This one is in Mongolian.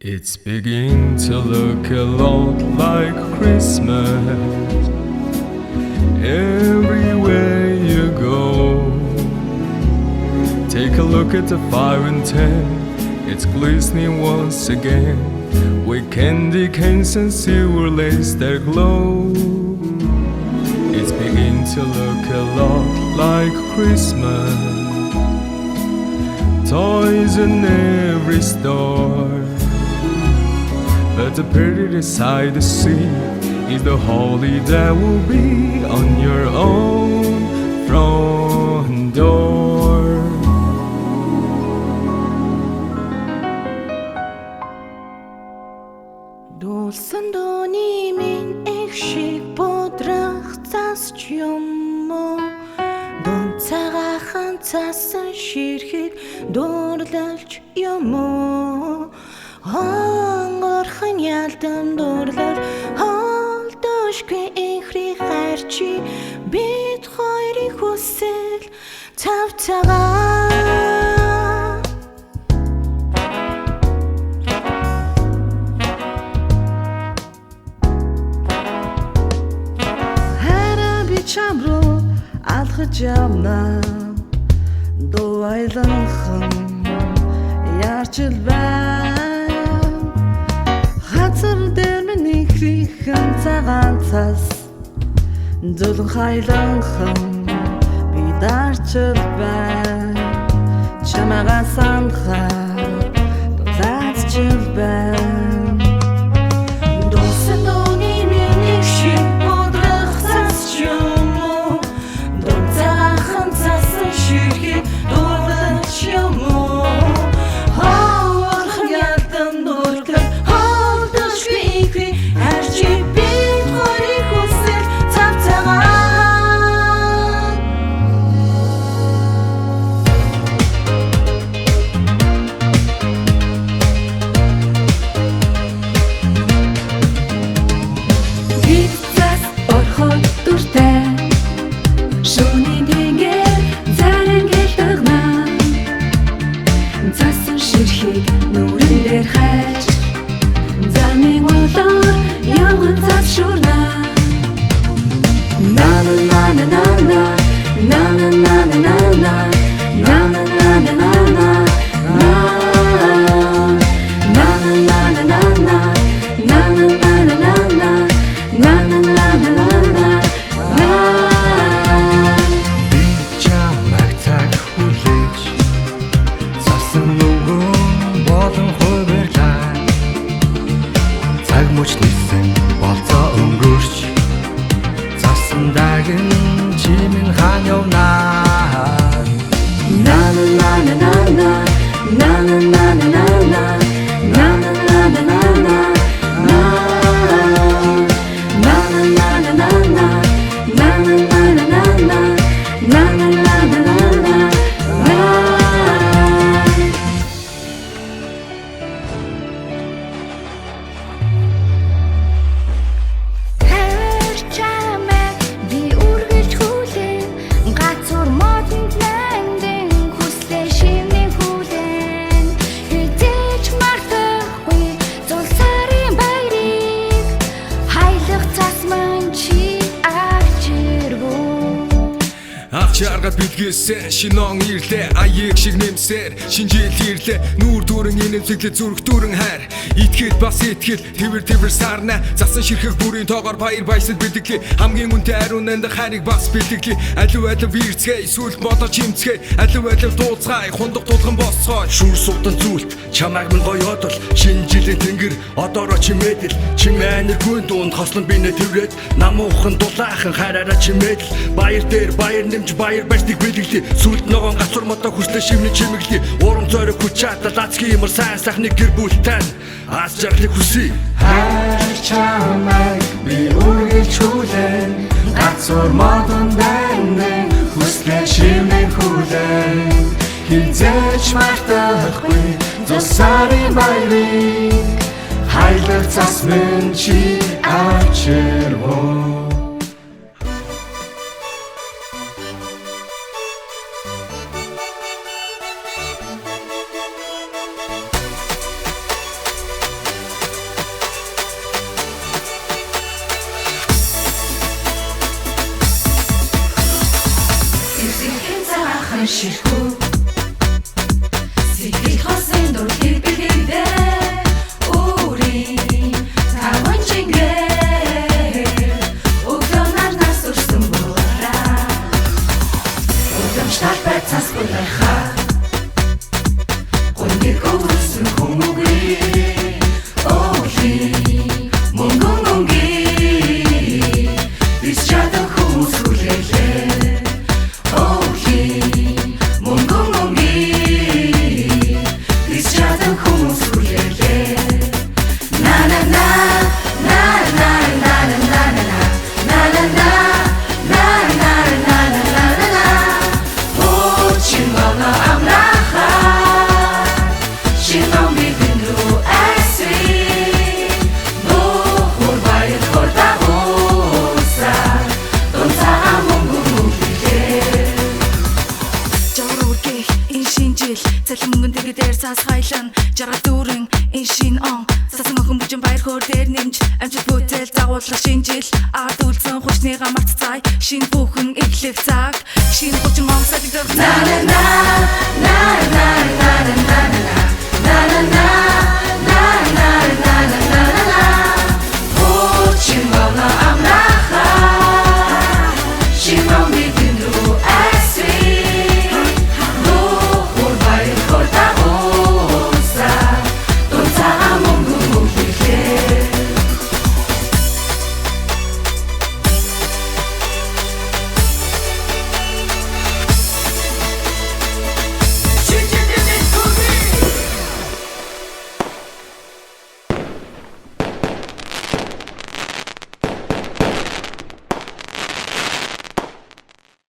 It's beginning to look a lot like Christmas everywhere you go. Take a look at the 5 and 10, it's glistening once again with candy canes and silver lace that glow. It's beginning to look a lot like Christmas, toys in every store. But the prettiest sight to see is the holly that will be on your own front door. Дуулсан дууны минь их шиг бодрох засч юм уу? Дунд цагаахан цасан ширхэг дуурлалч юм уу? Хонгорхон ялдан дуурлал холдошгүй ихри хайрчи бид хоёрын хүсэл цав цагаа. Хара би чамруу алхаж явна дуу айланхан яарчил бай. Хацар дээр минь ихрийхэн цагаан цас зулан хайланхан би дарчил бай. Чамаага санахад дулаачил бай. Дуусан дууны минь их шиг бодрох засч юм уу? Дунд цагаахан цасан ширхэг дуулаач юм уу? Хоорхон ялдан дуурлал холдошгүй ихри хайрчи бид хоёрын хүсэл цав цагаа. Гитас орхот дуртай шөнийн тэнгэр заран гэлтгнаа. Засан ширхэг нүрэн дээр хайж замын болоор явган цас шуурна. На на на на на на на на на на на на на на на на на Чаргад бэлгээсэн шинон ирлээ аяг шиг нэмсээр шинжил ирлээ нүүр дүүрэн инэмсэглээ зүрх дүүрэн хайр итгэл бас итгэл твэр сарна засан ширхэг бүрийн тоогоор баяр баясал бэлдэглээ хамгийн үнэтэй ариун нандах хайрыг бас бэлдэглээ алив вирцгээ сүлд модо чимцгээ алив дууцгай хундаг тулган босцгой шүр сугдан зүйлт чамайг минь гоёодол шинэ жилийн тэнгэр одоороо чимээдэл чимээнэр гүн дунд хослон бинэ тэврээд намуухан дулаахан хайраараа чимээдэл баяр дээр баяр нэмж баяр барьсныг бэлгэлээ сүлд ногоон гацур модо хүслээ шивний чимэглээ урам зориг хүчаата лацгийн юмар сайн сайхныг гэр бүлтэн аз жаргалыг хүсье хайр чамайг би үргэлж хүлээн гацур модон дайнэн хүслээ шивний хүлээн хизээч мартахгүй зусарын баярыг хайлах цас минь чи авчирвоо. тань жаргал дүүрэн энэ шин он сасан охин бүжин баяр хөөр дээр нэмж амжилт бүтээл загуулах шинэ жил ард үлдсэн хүчнийгаа март цай шин бүхэн эхлэх цаг шин хүчин момсад дөрв на на на на на на на на